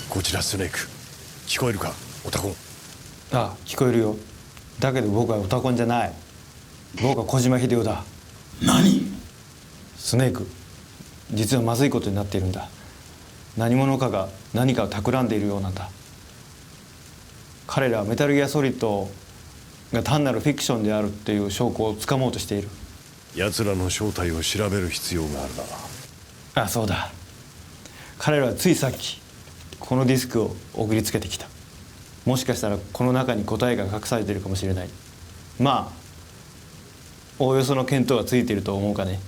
こちらスネーク、聞こえるかオタコン。ああ、聞こえるよ。だけど僕はオタコンじゃない。僕は小島秀夫だ。何？スネーク、実はまずいことになっているんだ。何者かが何かを企んでいるようなんだ。彼らはメタルギアソリッドが単なるフィクションであるっていう証拠をつかもうとしている。奴らの正体を調べる必要があるな。ああ、そうだ。彼らはついさっきこのディスクを送りつけてきた。もしかしたらこの中に答えが隠されているかもしれない。まあおおよその見当はついていると思うかね。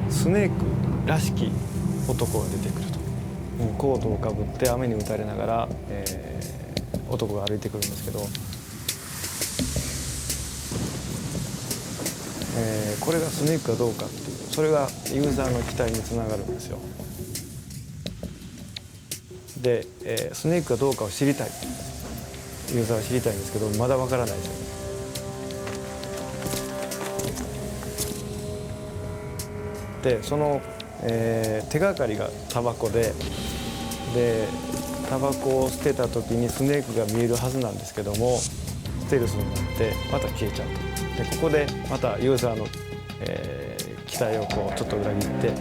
スネークらしき男が出てくると。コートをかぶって雨に打たれながら、男が歩いてくるんですけど、これがスネークかどうかっていう、それがユーザーの期待につながるんですよ。で、スネークかどうかを知りたい、ユーザーは知りたいんですけど、まだわからないですよね。でその、手がかりがタバコでタバコを捨てた時にスネークが見えるはずなんですけども、ステルスになってまた消えちゃうと。でここでまたユーザーの、期待をこうちょっと裏切って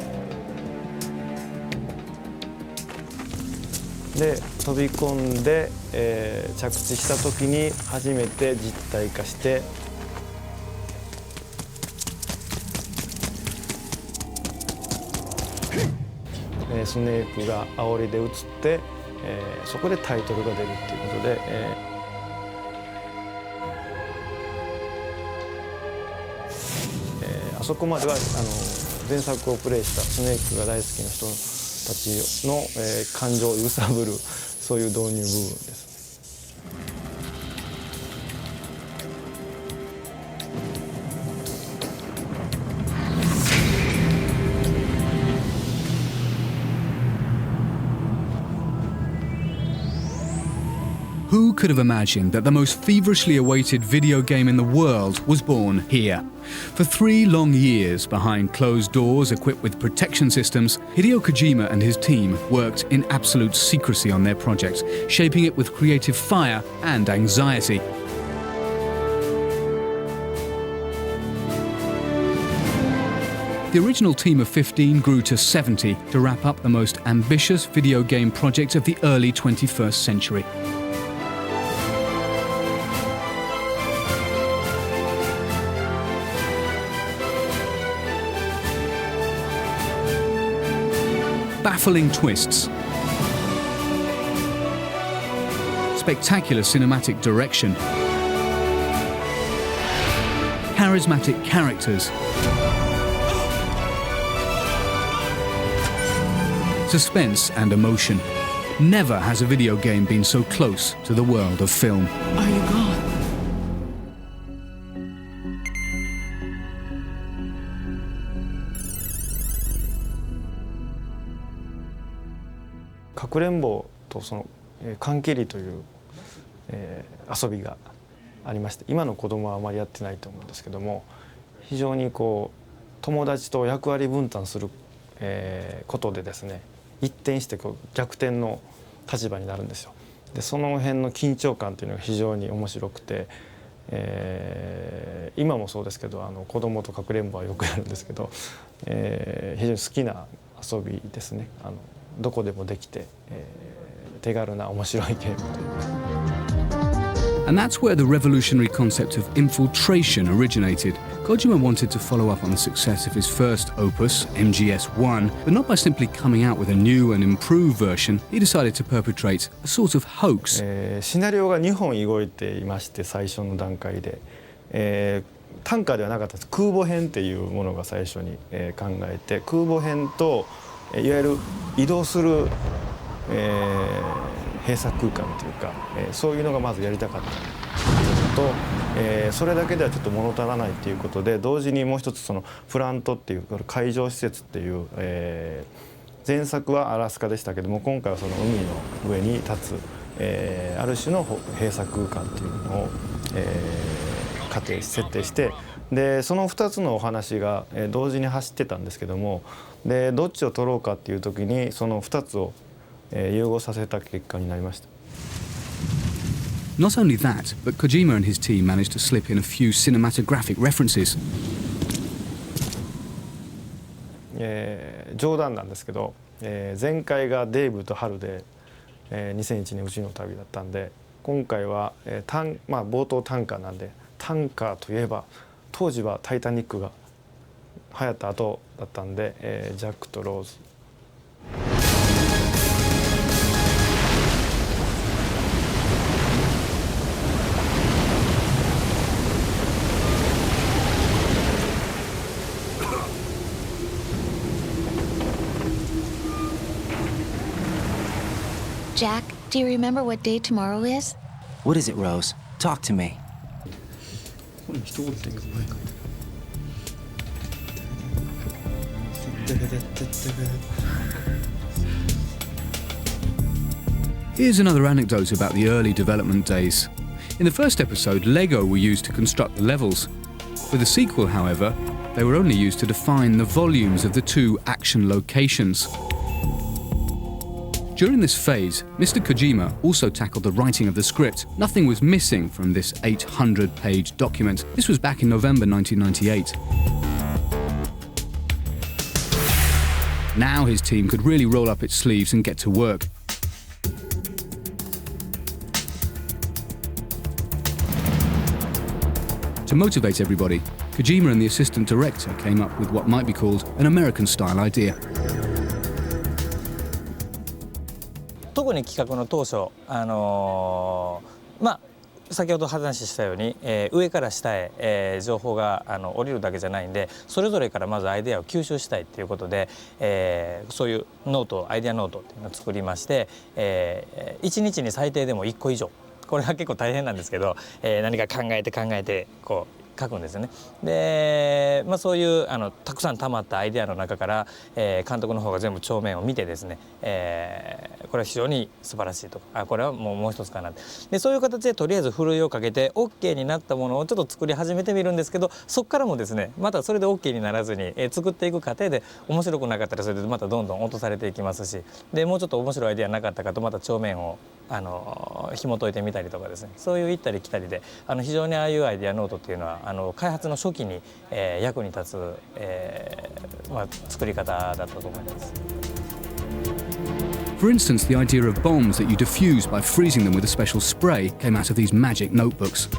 で飛び込んで、着地した時に初めて実体化して、スネークが煽りで映って、そこでタイトルが出るっていうことで、あそこまでは前作をプレイしたスネークが大好きな人たちの、感情を揺さぶるそういう導入部分です。Who could have imagined that the most feverishly awaited video game in the world was born here? For 3 long years, behind closed doors equipped with protection systems, Hideo Kojima and his team worked in absolute secrecy on their project, shaping it with creative fire and anxiety. The original team of 15 grew to 70 to wrap up the most ambitious video game project of the early 21st century. Baffling twists, spectacular cinematic direction, charismatic characters, suspense and emotion. Never has a video game been so close to the world of film. Are you gone? かくれんぼとその缶蹴りという、遊びがありまして、今の子供はあまりやってないと思うんですけども、非常にこう友達と役割分担する、ことでですね、一転してこう逆転の立場になるんですよ。でその辺の緊張感というのが非常に面白くて、今もそうですけど子供とかくれんぼはよくやるんですけど、非常に好きな遊びですね。どこでもできて、手軽な面白いゲームというか。And that's where the revolutionary concept of infiltration originated. Kojima wanted to follow up on the success of his first opus, MGS1, but not by simply coming out with a new and improved version. He decided to perpetrate a sort of hoax. シナリオが2本動いていまして、最初の段階でタンカーではなかったです。空母編っていうものが最初に、考えて、空母編といわゆる移動する、閉鎖空間というか、そういうのがまずやりたかったと、それだけではちょっと物足らないということで、同時にもう一つそのフラントっていう海上施設っていう、前作はアラスカでしたけども、今回はその海の上に立つ、ある種の閉鎖空間っていうのを、設定して、でその2つのお話が同時に走ってたんですけども、でどっちを取ろうかっていう時にその2つを融合させた結果になりました。Not only that, but Kojima and his team managed to slip in a few cinematographic references. 冗談なんですけど、前回がデイブとハルで、2001年宇宙の旅だったんで、今回は、冒頭タンカーなんで、タンカーといえば当時は「タイタニック」が流行った後だったんで、ジャックとローズ。Jack, do you remember what day tomorrow is? What is it, Rose? Talk to me. Here's another anecdote about the early development days. In the first episode, Lego were used to construct the levels. For the sequel, however, they were only used to define the volumes of the two action locations. During this phase, Mr. Kojima also tackled the writing of the script. Nothing was missing from this 800-page document. This was back in November 1998. Now his team could really roll up its sleeves and get to work. To motivate everybody, Kojima and the assistant director came up with what might be called an American-style idea. 特に企画の当初、先ほど話したように、上から下へ、情報が降りるだけじゃないんで、それぞれからまずアイデアを吸収したいということで、そういうノート、アイデアノートっていうのを作りまして、1日に最低でも1個以上、これは結構大変なんですけど、何か考えてこう書くんですよね。で、そういうたくさん溜まったアイデアの中から、監督の方が全部帳面を見てですね、これは非常に素晴らしいとか、これはもう一つかなで、そういう形でとりあえずふるいをかけて OK になったものをちょっと作り始めてみるんですけど、そこからもですねまたそれで OK にならずに、作っていく過程で面白くなかったらそれでまたどんどん落とされていきますし、でもうちょっと面白いアイデアなかったかとまた帳面を紐解いてみたりとかですね、そういう行ったり来たりで非常にああいうアイデアノートっていうのは開発の初期に、役に立つ、作り方だったと思います。For instance, the idea of bombs that you defuse by freezing them with a special spray came out of these magic notebooks.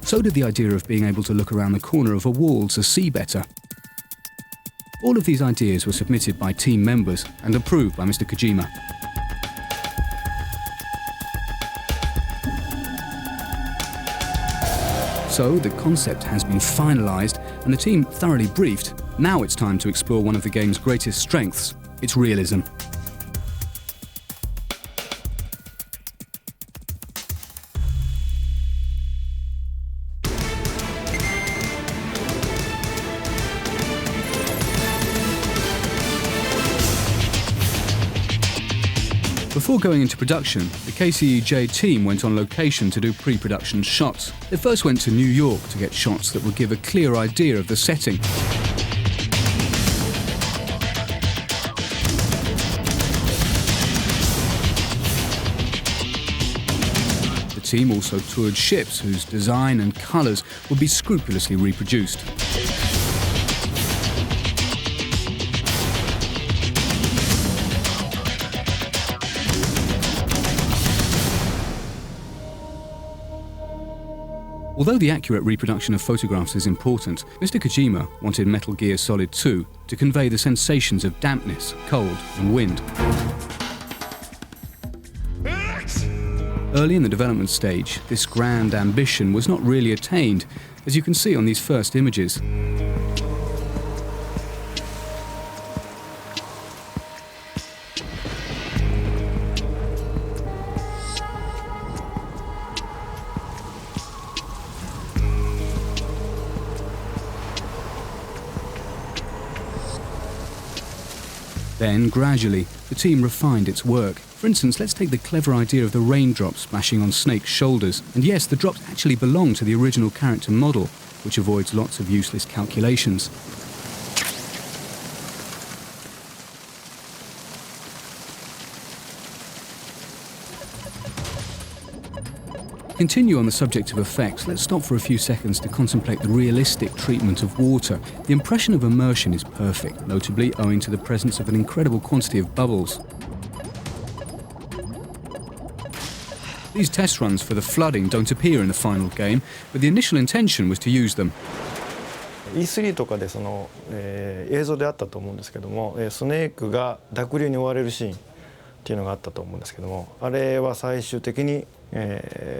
So did the idea of being able to look around the corner of a wall to see better. All of these ideas were submitted by team members and approved by Mr. Kojima. So the concept has been finalised and the team thoroughly briefed. Now it's time to explore one of the game's greatest strengths, its realism. Before going into production, the KCEJ team went on location to do pre-production shots. They first went to New York to get shots that would give a clear idea of the setting. The team also toured ships whose design and colours would be scrupulously reproduced. Although the accurate reproduction of photographs is important, Mr. Kojima wanted Metal Gear Solid 2 to convey the sensations of dampness, cold and wind. Early in the development stage, this grand ambition was not really attained, as you can see on these first images. Then, gradually, the team refined its work. For instance, let's take the clever idea of the raindrops splashing on Snake's shoulders. And yes, the drops actually belong to the original character model, which avoids lots of useless calculations. Continue on the subject of effects, let's stop for a few seconds to contemplate the realistic treatment of water. The impression of immersion is perfect, notably owing to the presence of an incredible quantity of bubbles. These test runs for the flooding don't appear in the final game, but the initial intention was to use them. E3 とかで映像であったと思うんですけども、スネークが濁流に追われるシーンっていうのがあったと思うんですけども、あれは最終的に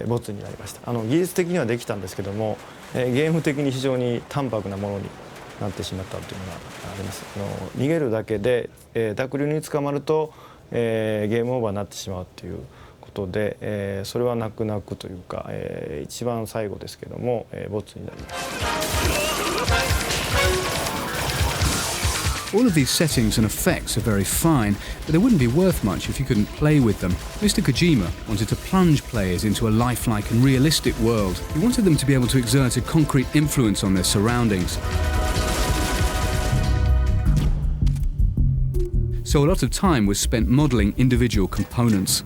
ボツになりました。技術的にはできたんですけども、ゲーム的に非常に淡白なものになってしまったというのがあります。逃げるだけで、濁流に捕まると、ゲームオーバーになってしまうということで、それは泣く泣くというか、一番最後ですけども、ボツになりました。All of these settings and effects are very fine, but they wouldn't be worth much if you couldn't play with them. Mr. Kojima wanted to plunge players into a lifelike and realistic world. He wanted them to be able to exert a concrete influence on their surroundings. So a lot of time was spent modelling individual components.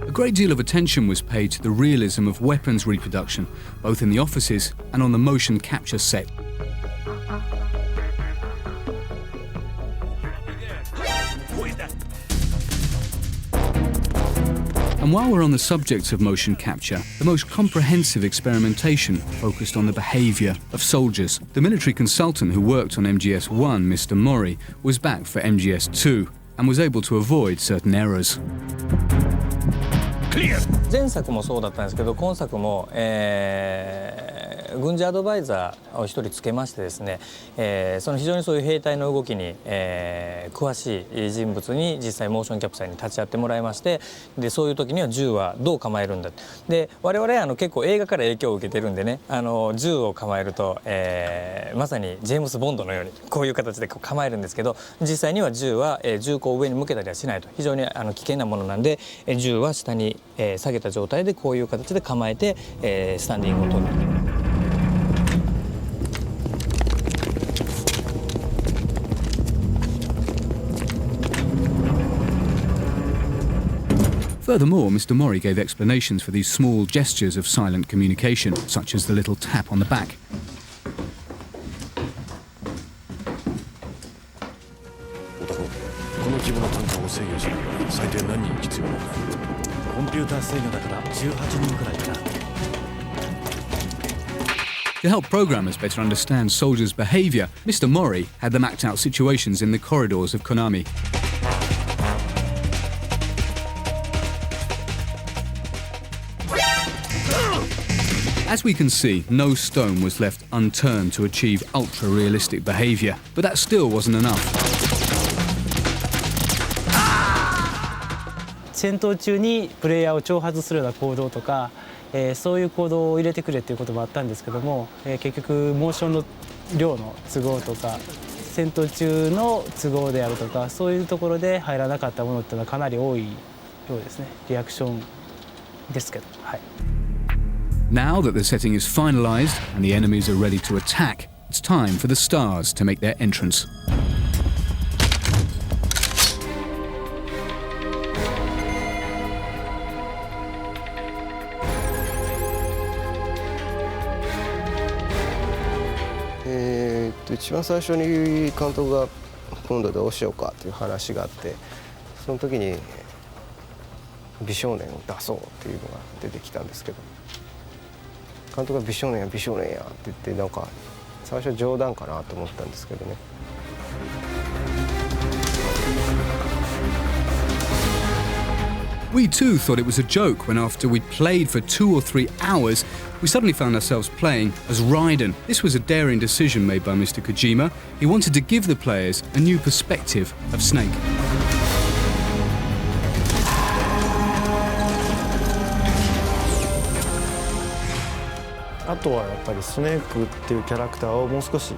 A great deal of attention was paid to the realism of weapons reproduction, both in the offices and on the motion capture set. And while we're on the subject of motion capture, the most comprehensive experimentation focused on the behaviour of soldiers. The military consultant who worked on MGS-1, Mr. Mori, was back for MGS-2 and was able to avoid certain errors. 前作もそうだったんですけど、今作も、軍事アドバイザーを一人つけましてですね、その非常にそういう兵隊の動きに、詳しい人物に実際モーションキャプチャーに立ち会ってもらいまして、でそういう時には銃はどう構えるんだで、我々結構映画から影響を受けてるんでね、銃を構えると、まさにジェームス・ボンドのようにこういう形で構えるんですけど、実際には銃は、銃口を上に向けたりはしないと、非常に危険なものなんで、銃は下に、下げた状態でこういう形で構えて、スタンディングを取る。Furthermore, Mr. Mori gave explanations for these small gestures of silent communication, such as the little tap on the back. この規模の単価を制御するには最低何人必要なのか。コンピューター制御だから18人くらいかな。To help programmers better understand soldiers' behaviour, Mr. Mori had them act out situations in the corridors of Konami. As we can see, no stone was left unturned to achieve ultra-realistic behaviour, but that still wasn't enough. 戦闘中にプレイヤーを挑発するような行動とか、そういう行動を入れてくれっていうこともあったんですけども、結局モーションの量の都合とか戦闘中の都合であるとか、そういうところで入らなかったものっていうのはかなり多いようですね。リアクションですけど、はい。Now that the setting is finalised and the enemies are ready to attack, it's time for the stars to make their entrance. 一番最初に監督が今度どうしようかっていう話があって、その時に美少年を出そうっていうのが出てきたんですけど、監督が美少年や美少年やって言って、なんか最初冗談かなと思ったんですけどね。We too thought it was a joke when after we'd played for 2 or 3 hours, we suddenly found ourselves playing as Raiden. This was a daring decision made by Mr. Kojima. He wanted to give the players a new perspective of Snake. あとはやっぱりスネークっていうキャラクターをもう少し、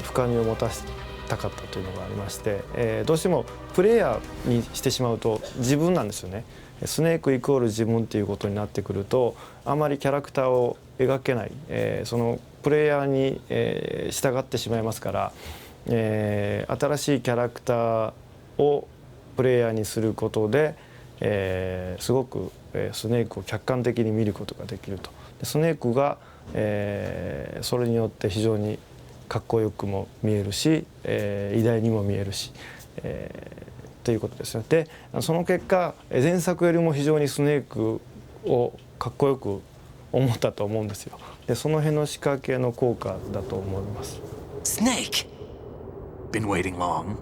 深みを持たせたかったというのがありまして、どうしてもプレイヤーにしてしまうと自分なんですよね。スネークイコール自分っていうことになってくると、あまりキャラクターを描けない、そのプレイヤーに、従ってしまいますから、新しいキャラクターをプレイヤーにすることで、すごく、スネークを客観的に見ることができると。スネークが、それによって非常にかっこよくも見えるし、偉大にも見えるし、ということですね。でその結果前作よりも非常にスネークをかっこよく思ったと思うんですよ。でその辺の仕掛けの効果だと思います。 Snake! Been waiting long?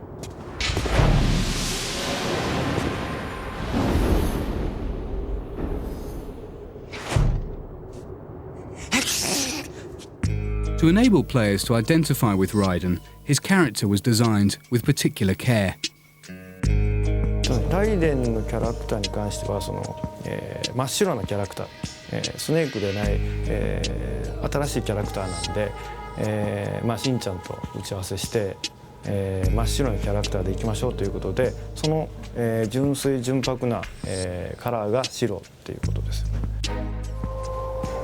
To enable players to identify with Raiden, his character was designed with particular care. ライデンのキャラクターに関しては真っ白なキャラクター、スネークでない、新しいキャラクターなんで、しんちゃんと打ち合わせして、真っ白なキャラクターでいきましょうということで、その、純粋純白な、カラーが白っていうことです。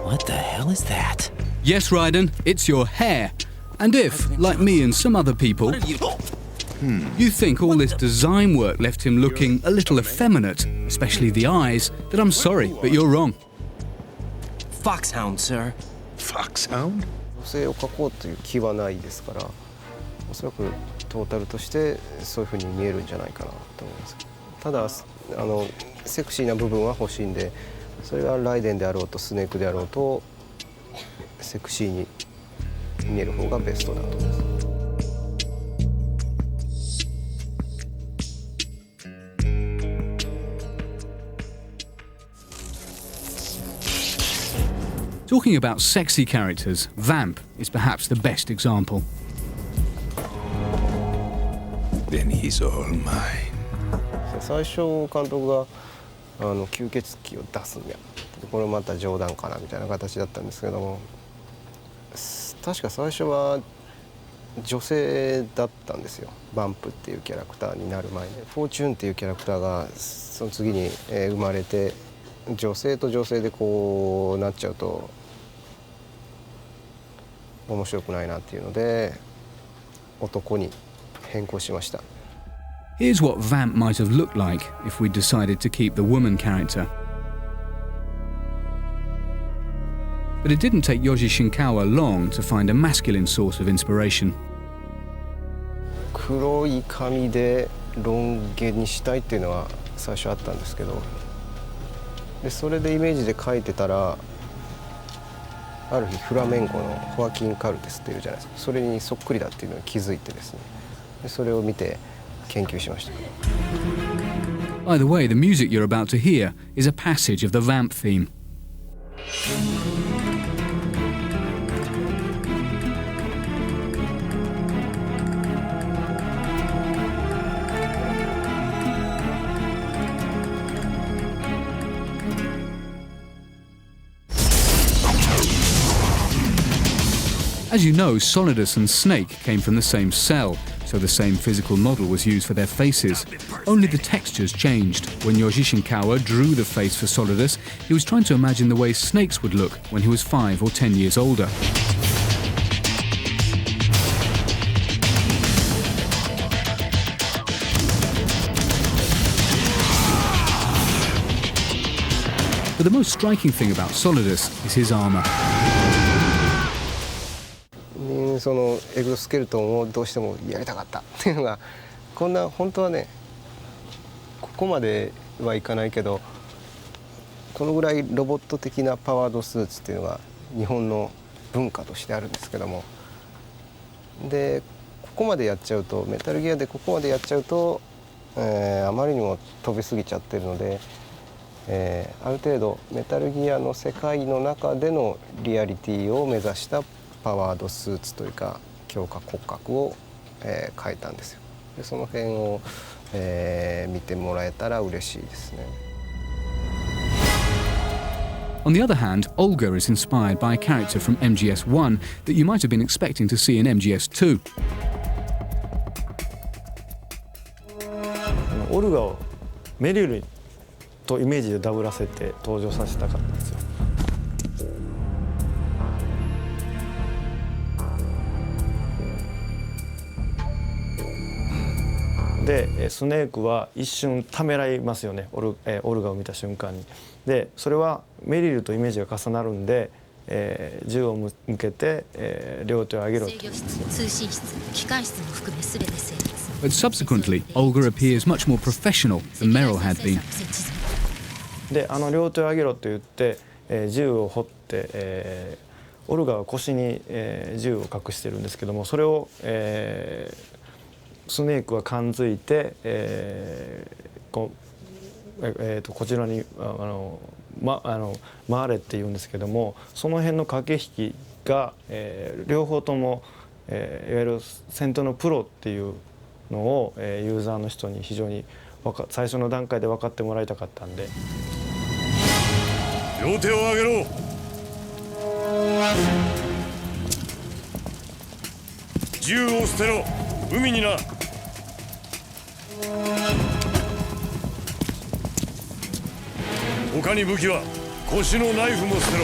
What the hell is that? Yes, Raiden, it's your hair. And if, like me and some other people, you think all this design work left him looking a little effeminate, especially the eyes, then I'm sorry, but you're wrong. Foxhound, sir. Foxhound? 女性を描こうという気はないですから、おそらくトータルとしてそういうふうに見えるんじゃないかなと思います。ただセクシーな部分は欲しいんで、それがライデンであろうとスネークであろうとセクシーに見える方がベストだと思います。Talking about sexy characters, Vamp is perhaps the best example. Then he's all mine. 最初監督が吸血鬼を出すんや、これまた冗談かなみたいな形だったんですけども、確か最初は女性だったんですよ。バンプっていうキャラクターになる前にフォーチューンっていうキャラクターがその次に生まれて、女性と女性でこうなっちゃうと面白くないなっていうので男に変更しました。 Here's what Vamp might have looked like if we'd decided to keep the woman character. But it didn't take Yoji Shinkawa long to find a masculine source of inspiration. 黒い髪でロン毛にしたいっていうのは最初あったんですけど、でそれでイメージで描いてたら、ある日フラメンコのホアキン・カルテスっていうじゃないですか、それにそっくりだっていうのに気づいてですね、でそれを見て研究しました。 By the way, the music you're about to hear is a passage of the Vamp theme. As you know, Solidus and Snake came from the same cell, so the same physical model was used for their faces. Only the textures changed. When Yoji Shinkawa drew the face for Solidus, he was trying to imagine the way Snake's would look when he was 5 or 10 years older. But the most striking thing about Solidus is his armor. そのエグゾスケルトンをどうしてもやりたかったっていうのが、こんな本当はねここまではいかないけど、このぐらいロボット的なパワードスーツっていうのが日本の文化としてあるんですけども、でここまでやっちゃうと、メタルギアでここまでやっちゃうと、あまりにも飛びすぎちゃってるので、ある程度メタルギアの世界の中でのリアリティを目指したパワードスーツというか強化骨格を、変えたんですよ。でその辺を、見てもらえたら嬉しいですね。On the other hand, Olga is inspired by a character from MGS1 that you might have been expecting to see in MGS2. オルガをメリルとイメージでダブらせて登場させたかったんですよ。でスネークは一瞬ためらいますよね、オルガを見た瞬間に。でそれはメリルとイメージが重なるんで、銃を向けて、両手を上げろと。制御室、通信室、機関室も含め全て成立。 But subsequently, Olga appears much more professional than Meryl had been. で両手を上げろと言って、銃を掘って、オルガは腰に、銃を隠してるんですけども、それを、スネークは感づいて、こちらに回れって言うんですけども、その辺の駆け引きが、両方とも、いわゆる戦闘のプロっていうのを、ユーザーの人に非常に最初の段階で分かってもらいたかったんで。両手を上げろ。銃を捨てろ。海にな。他に武器は腰のナイフも捨てろ。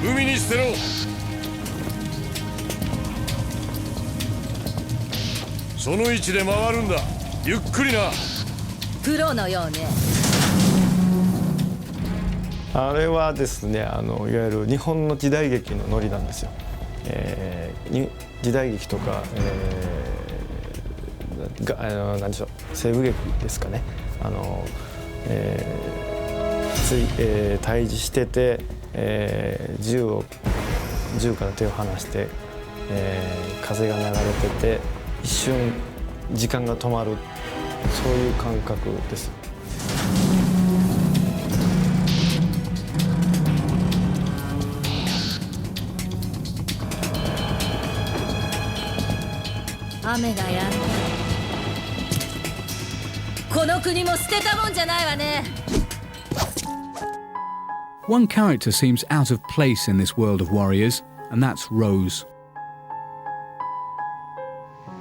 違う、海に捨てろ。その位置で回るんだ。ゆっくりな。プロのようね。あれはですね、いわゆる日本の時代劇のノリなんですよ。時代劇とか、何でしょう、西部劇ですかね。対峙してて、銃から手を離して、風が流れてて一瞬時間が止まる、そういう感覚です。雨がやんで、この国も捨てたもんじゃないわね。 One character seems out of place in this world of warriors, and that's Rose.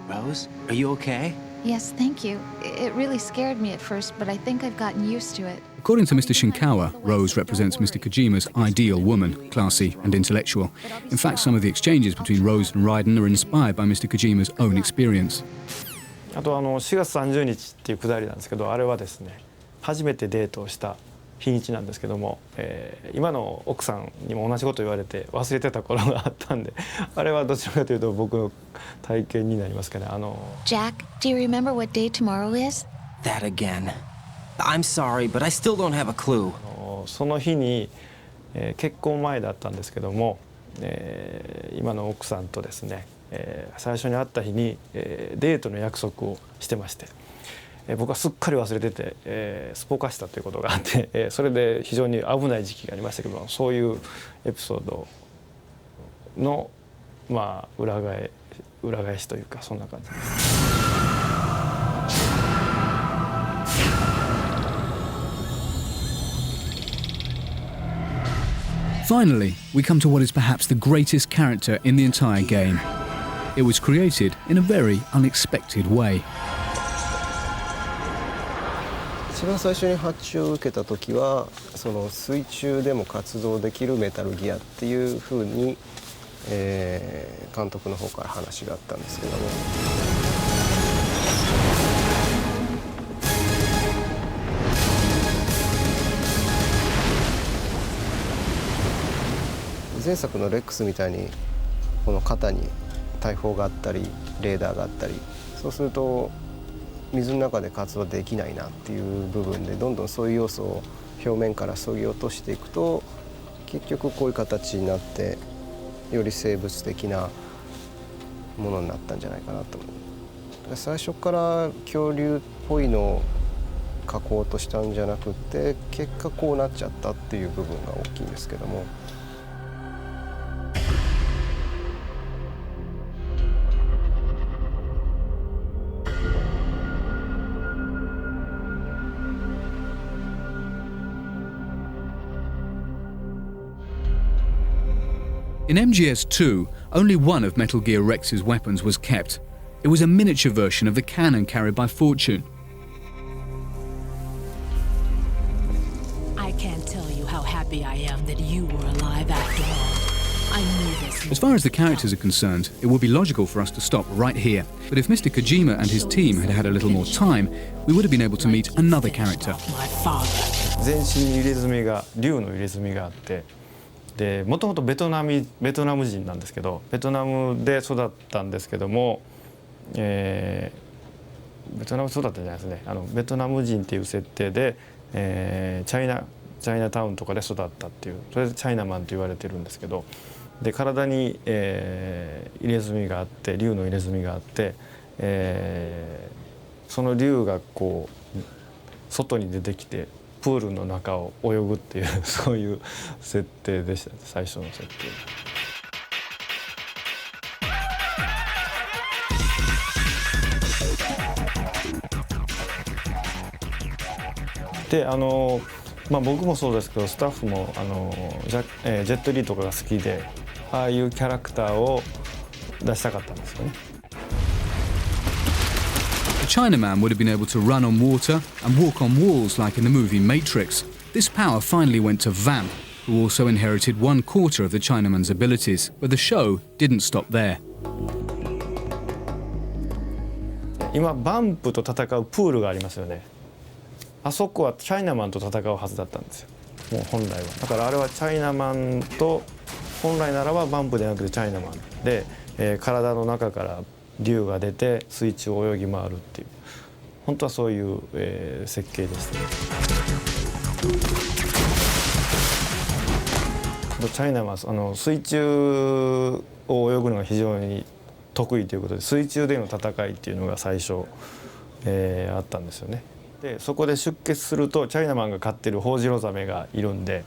Rose, are you okay? Yes, thank you. It really scared me at first, but I think I've gotten used to it. According to Mr. Shinkawa, Rose represents Mr. Kojima's ideal woman, classy and intellectual. In fact, some of the exchanges between Rose and Raiden are inspired by Mr. Kojima's own experience. あと4月30日っていうくだりなんですけど、あれはですね、初めてデートをした日にちなんですけども、今の奥さんにも同じこと言われて忘れてた頃があったんで、あれはどちらかというと僕の体験になりますかね。Jack, do you remember what day tomorrow is? That again. I'm sorry, but I still don't have a clue. その日に、結婚前だったんですけども、今の奥さんとですね、最初に会った日に、デートの約束をしてまして、僕はすっかり忘れてて、すっぽかしたということがあって、それで非常に危ない時期がありましたけど、そういうエピソードの、まあ、裏返しというか、そんな感じです。Finally, we come to what is perhaps the greatest character in the entire game. It was created in a very unexpected way. 一番最初に発注を受けた時は、その水中でも活動できるメタルギアっていうふうに、監督の方から話があったんですけども。前作のレックスみたいにこの肩に大砲があったりレーダーがあったり、そうすると水の中で活動できないなっていう部分でどんどんそういう要素を表面から削ぎ落としていくと結局こういう形になってより生物的なものになったんじゃないかなと思う。最初から恐竜っぽいのを描こうとしたんじゃなくて結果こうなっちゃったっていう部分が大きいんですけども。In MGS2, only one of Metal Gear Rex's weapons was kept. It was a miniature version of the cannon carried by Fortune. I can't tell you how happy I am that you were alive after all. I knew this. As far as the characters are concerned, it would be logical for us to stop right here. But if Mr. Kojima and his team had had a little more time, we would have been able to meet another character. My father. 全身に入れ墨が竜の入れ墨があって、でもともとベトナム人なんですけど、ベトナムで育ったんですけども、ベトナム育ったじゃないですね。ベトナム人っていう設定で、チャイナタウンとかで育ったっていう、それでチャイナマンと言われてるんですけど、で体に、入れ墨があって竜の入れ墨があって、その竜がこう外に出てきてプールの中を泳ぐっていうそういう設定でした、最初の設定。で僕もそうですけどスタッフもジェットリーとかが好きで、ああいうキャラクターを出したかったんですよね。The Chinaman would have been able to run on water and walk on walls like in the movie Matrix. This power finally went to Vamp, who also inherited 1/4 of the Chinaman's abilities, but the show didn't stop there. 今バンプと戦うプールがありますよね。あそこはチャイナマンと戦うはずだったんですよ、もう本来は。だからあれはチャイナマンと、本来ならばバンプではなくてチャイナマンで、体の中から竜が出て水中を泳ぎ回るっていう、本当はそういう、設計でしたね。チャイナマン水中を泳ぐのが非常に得意ということで、水中での戦いっていうのが最初、あったんですよね。でそこで出血するとチャイナマンが飼ってるホウジロザメがいるんで、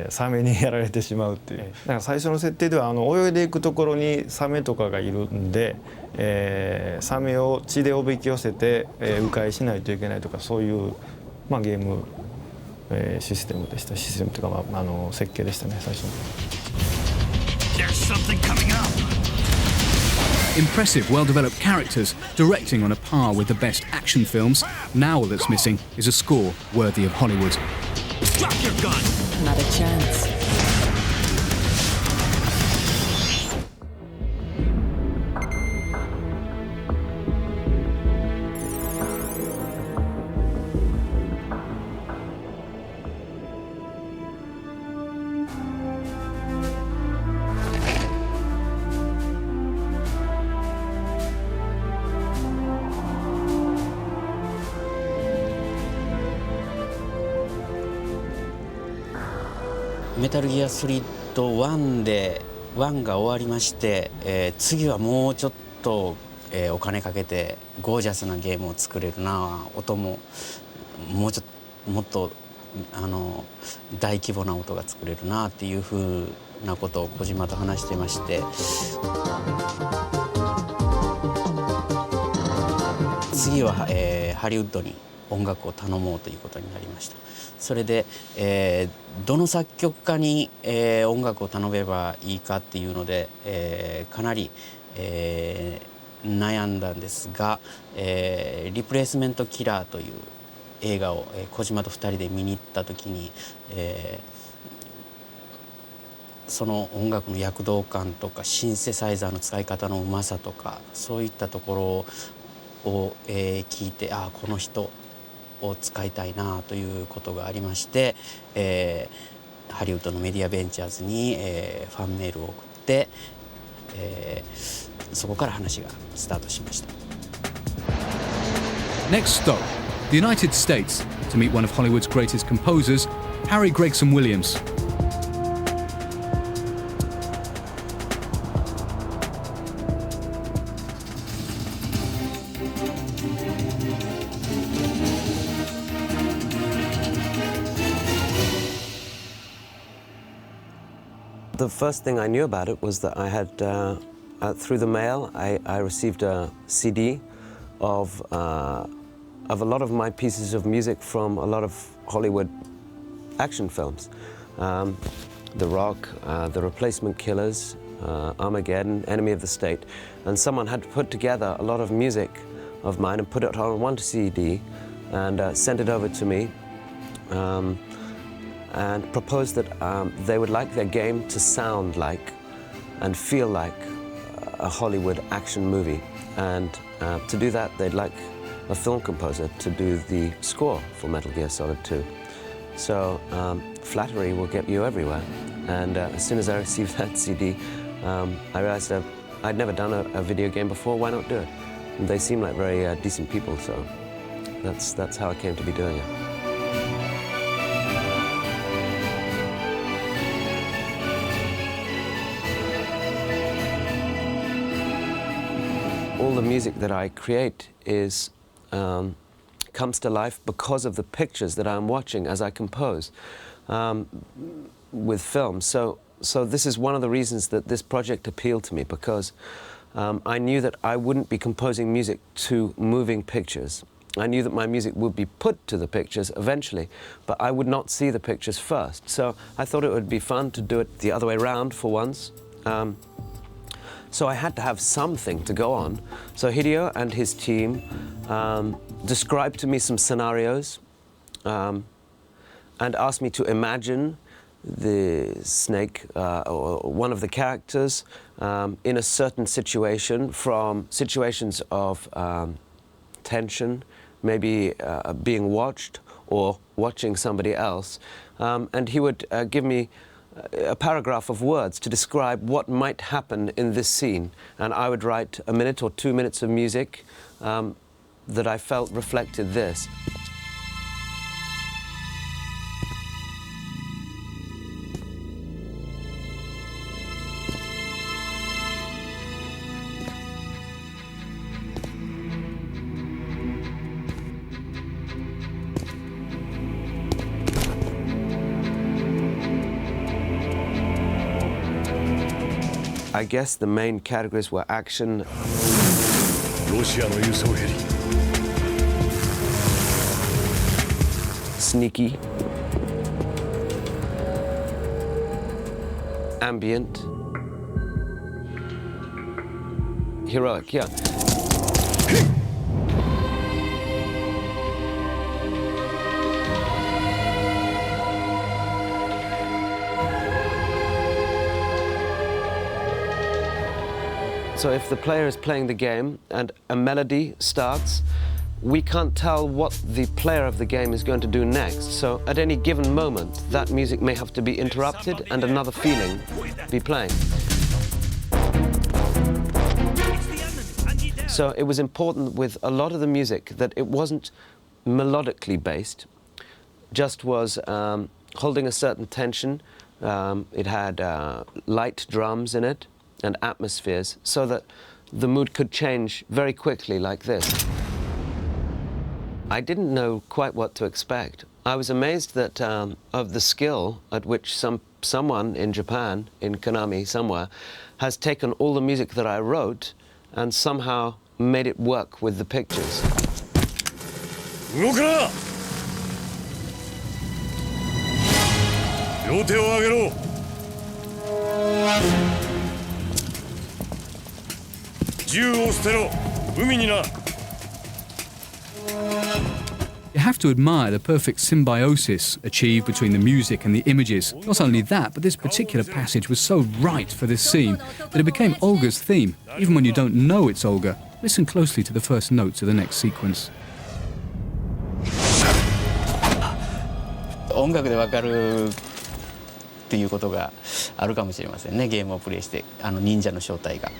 サメにやられてしまうっていう。だから最初の設定では泳いでいくところにサメとかがいるんで、サメを血でおびき寄せて、迂回しないといけないとか、そういう、ゲーム、システムでした。システムというか、設計でしたね、最初の。Impressive, well-developed characters, directing on a par with the best action films. Now all that's missing is a score worthy of Hollywood. Drop your gun. Not a chance.「メタルギアソリッド1」で1が終わりまして、次はもうちょっと、お金かけてゴージャスなゲームを作れるな、音ももっと大規模な音が作れるなっていうふうなことを小島と話してまして、次は、ハリウッドに音楽を頼もうということになりました。それで、どの作曲家に、音楽を頼めばいいかっていうので、かなり、悩んだんですが、リプレイスメントキラーという映画を、小島と2人で見に行った時に、その音楽の躍動感とかシンセサイザーの使い方のうまさとか、そういったところを、聞いて、この人を使いたいなということがありまして、ハリウッドのメディアベンチャーズに、ファンメールを送って、そこから話がスタートしました。 Next stop, the United States, to meet one of Hollywood's greatest composers, Harry Gregson Williams. The first thing I knew about it was that I had, through the mail, I received a CD of a lot of my pieces of music from a lot of Hollywood action films. The Rock, The Replacement Killers, Armageddon, Enemy of the State. And someone had put together a lot of music of mine and put it on one CD and sent it over to me. And proposed that they would like their game to sound like and feel like a Hollywood action movie. And to do that, they'd like a film composer to do the score for Metal Gear Solid 2. So flattery will get you everywhere. And as soon as I received that CD, I realized I'd never done a video game before. Why not do it? And they seem like very decent people, so that's how I came to be doing it. All the music that I create is comes to life because of the pictures that I'm watching as I compose with film. So this is one of the reasons that this project appealed to me, because I knew that I wouldn't be composing music to moving pictures. I knew that my music would be put to the pictures eventually, but I would not see the pictures first. So I thought it would be fun to do it the other way around for once. So I had to have something to go on. So Hideo and his team described to me some scenarios and asked me to imagine the Snake, or one of the characters, in a certain situation, from situations of tension, maybe being watched or watching somebody else. And he would give me a paragraph of words to describe what might happen in this scene, and I would write a minute or 2 minutes of music that I felt reflected this. I guess the main categories were action, sneaky, ambient, heroic, yeah. So if the player is playing the game and a melody starts, we can't tell what the player of the game is going to do next. So at any given moment, that music may have to be interrupted and another feeling be playing. So it was important with a lot of the music that it wasn't melodically based, just was holding a certain tension. It had light drums in it and atmospheres, so that the mood could change very quickly like this. I didn't know quite what to expect. I was amazed that of the skill at which someone in Japan, in Konami somewhere, has taken all the music that I wrote and somehow made it work with the pictures. 動くな! 両手を上げろ! You have to admire the perfect symbiosis achieved between the music and the images. Not only that, but this particular passage was so right for this scene that it became Olga's theme. Even when you don't know it's Olga, listen closely to the first notes of the next sequence. 音楽でわかるっていうことがあるかもしれませんね、ゲームをプレイして忍者の正体が。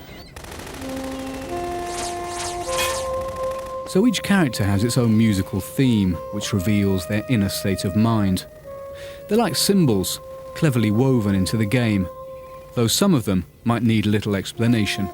So each character has its own musical theme, which reveals their inner state of mind. They're like symbols, cleverly woven into the game, though some of them might need little explanation.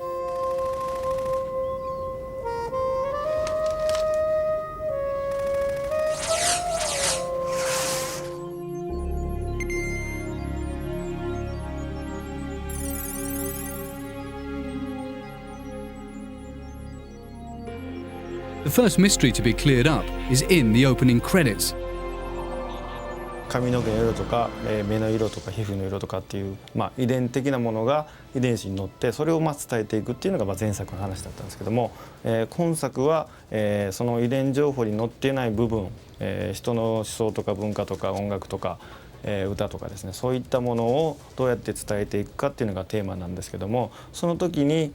The first mystery to be cleared up is in the opening credits. 髪の毛の色とか、目の色とか皮膚の色とかっていう、遺伝的なものが遺伝子に乗ってそれを伝えていくっていうのが前作の話だったんですけども、今作は、その遺伝情報に載っていない部分、人の思想とか文化とか音楽とか、歌とかですね、そういったものをどうやって伝えていくかっていうのがテーマなんですけども、その時に、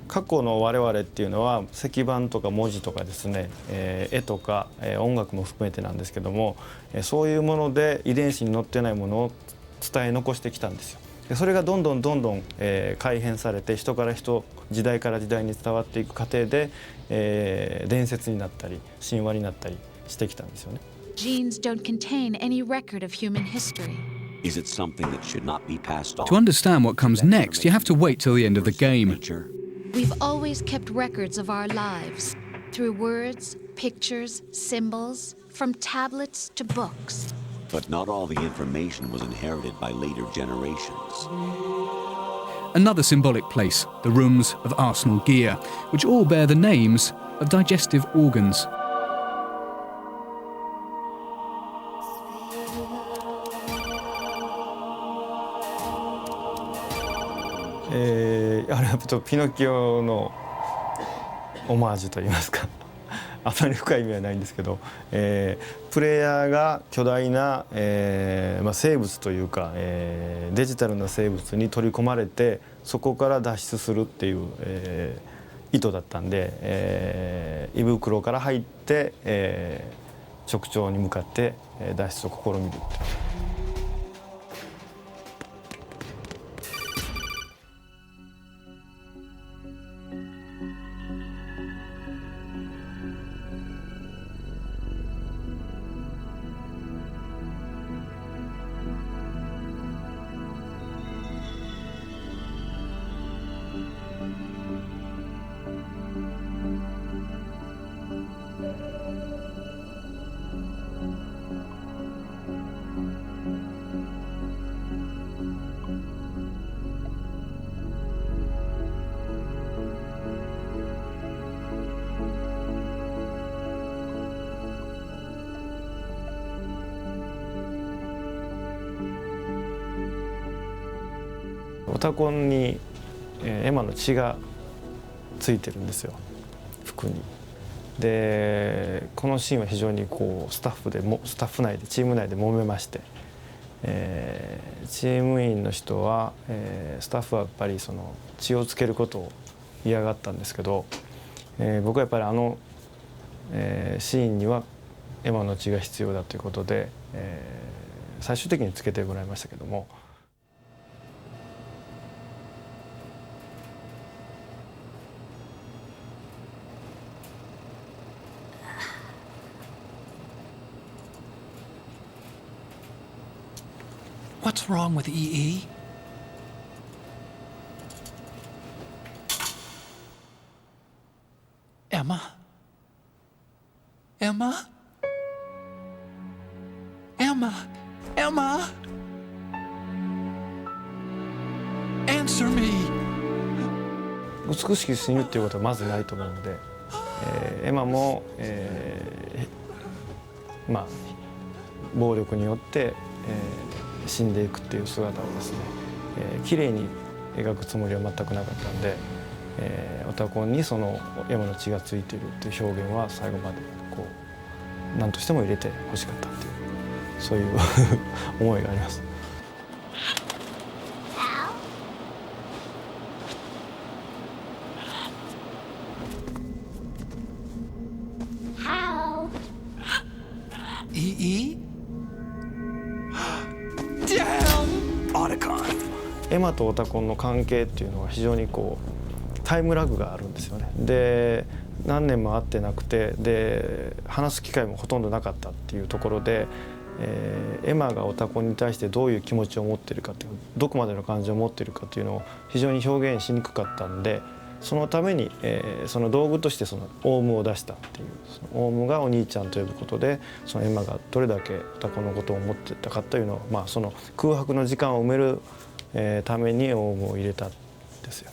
過去の我々っていうのは石板とか文字とかですね、絵とか、音楽も含めてなんですけども、そういうもので遺伝子に載ってないものを伝え残してきたんですよ。でそれがどんどん、改変されて人から人、時代から時代に伝わっていく過程で、伝説になったり神話になったりしてきたんですよね。Genes don't contain any record of human history. Is it something that should not be passed on? To understand what comes next, you have to wait till the end of the game. We've always kept records of our lives through words, pictures, symbols, from tablets to books. But not all the information was inherited by later generations. Another symbolic place, the rooms of Arsenal Gear, which all bear the names of digestive organs. あれはピノキオのオマージュといいますかあまり深い意味はないんですけど、プレイヤーが巨大な、生物というか、デジタルな生物に取り込まれてそこから脱出するっていう、意図だったんで、胃袋から入って、直腸に向かって脱出を試みるっていう。オタコンにエマの血がついてるんですよ、服に。でこのシーンは非常にスタッフ内でチーム内で揉めまして、チーム員の人は、スタッフはやっぱりその血をつけることを嫌がったんですけど、僕はやっぱりシーンにはエマの血が必要だということで、最終的につけてもらいましたけども。What's wrong with EE? Emma? Emma? Emma? Emma? Answer me! 美しく死ぬっていうことはまずないと思うので、エマも、暴力によって、死んでいくっていう姿をですね、綺麗に描くつもりは全くなかったんで、オタコンにそのエマの血がついているっていう表現は最後まで何としても入れてほしかったっていう、そういう思いがあります。EE? Dad! Otacon. エマとオタコンの関係っていうのは非常にこうタイムラグがあるんですよね。で何年も会ってなくて、で話す機会もほとんどなかったっていうところで、エマがオタコンに対してどういう気持ちを持っているかっていう、どこまでの感情を持っているかっていうのを非常に表現しにくかったんで、そのために、その道具としてそのオウムを出したっていう、そのオウムがお兄ちゃんと呼ぶことで、そのエマがどれだけオタコンのことを思っていたかというのを、まあ、その空白の時間を埋める、ためにオウムを入れたんですよ。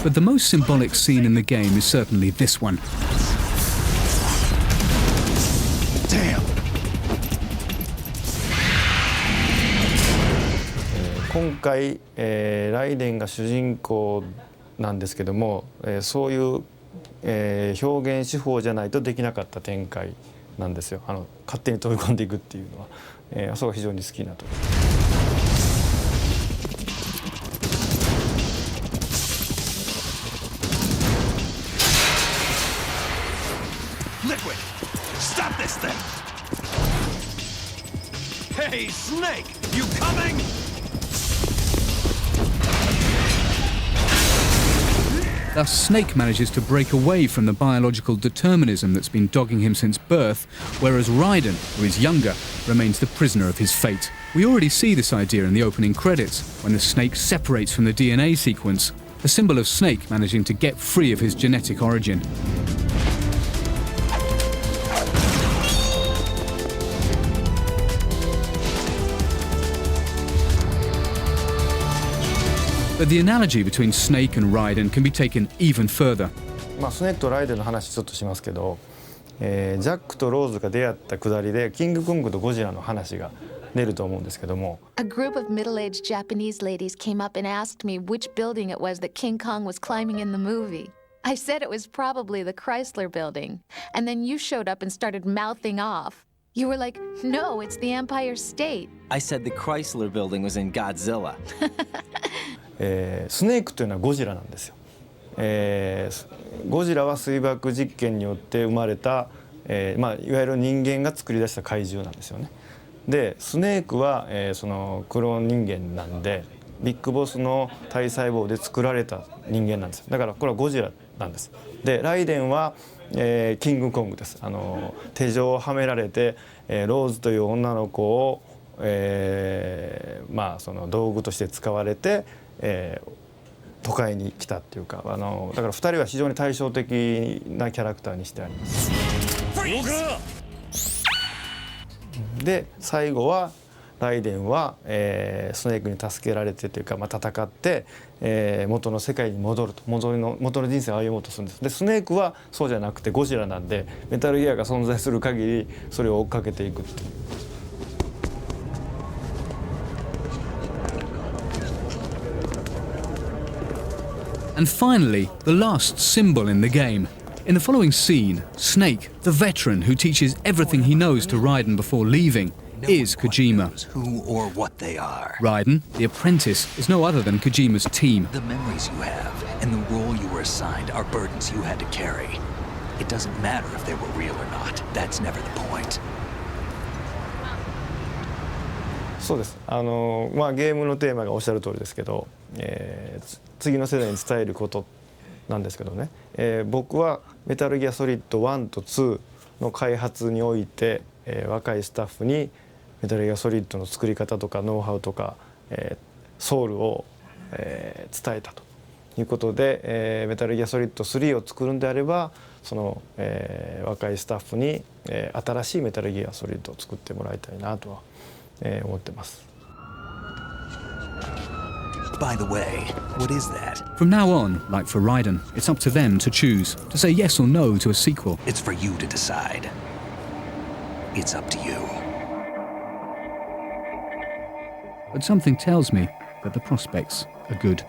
But the most symbolic scene in the game is certainly this one. Damn. 今回、ライデンが主人公なんですけども、そういう、表現手法じゃないとできなかった展開なんですよ。勝手に飛び込んでいくっていうのは、そこが非常に好きなところ。Liquid, stop this thing! Hey, Snake, you coming? Thus, Snake manages to break away from the biological determinism that's been dogging him since birth, whereas Raiden, who is younger, remains the prisoner of his fate. We already see this idea in the opening credits, when the snake separates from the DNA sequence, a symbol of Snake managing to get free of his genetic origin. But the analogy between Snake and Raiden can be taken even further. まあスネークとライデンの話ちょっとしますけど、ジャックとローズが出会ったくだりでキングコングとゴジラの話が出ると思うんですけども。A group of middle-aged Japanese ladies came up and asked me which building it was that King Kong was climbing in the movie. I said it was probably the Chrysler Building, and then you showed up and started mouthing off. You were like, no, it's the Empire State. I said the Chrysler Building was in Godzilla. スネークというのはゴジラなんですよ。ゴジラは水爆実験によって生まれた、まあ、いわゆる人間が作り出した怪獣なんですよね。でスネークは、そのクローン人間なんでビッグボスの体細胞で作られた人間なんです。だからこれはゴジラなんです。でライデンは、キングコングです。手錠をはめられて、ローズという女の子を、まあ、その道具として使われて、都会に来たっていうか、だから2人は非常に対照的なキャラクターにしてあります。で最後はライデンは、スネークに助けられてというか、まあ、戦って、元の世界に戻ると元の人生を歩もうとするんです。でスネークはそうじゃなくてゴジラなんでメタルギアが存在する限りそれを追っかけていくっていう。And finally, the last symbol in the game. In the following scene, Snake, the veteran who teaches everything he knows to Raiden before leaving, is Kojima. Who or what they are. Raiden, the apprentice, is no other than Kojima's team. The memories you have and the role you were assigned are burdens you had to carry. It doesn't matter if they were real or not. That's never the point. そうです。まあゲームのテーマがおっしゃる通りですけど、次の世代に伝えることなんですけどね、僕はメタルギアソリッド1と2の開発において、若いスタッフにメタルギアソリッドの作り方とかノウハウとか、ソウルを、伝えたということで、メタルギアソリッド3を作るんであればその、若いスタッフに、新しいメタルギアソリッドを作ってもらいたいなとは、思ってます。By the way, what is that? From now on, like for Raiden, it's up to them to choose, to say yes or no to a sequel. It's for you to decide. It's up to you. But something tells me that the prospects are good.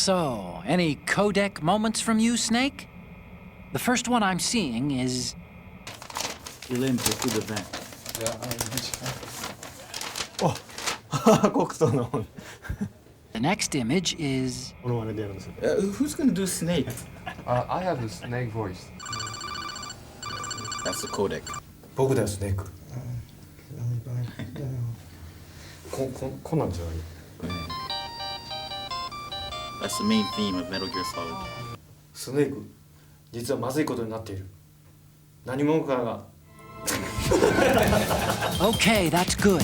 So, any codec moments from you, Snake? The first one I'm seeing is... Il aime beaucoup de vin. The next image is... Who's gonna do Snake? I have the Snake voice. That's the codec. 僕だよスネークこんなんじゃない That's the main theme of Metal Gear Solid. スネーク実はまずいことになっている何者かが Okay, that's good.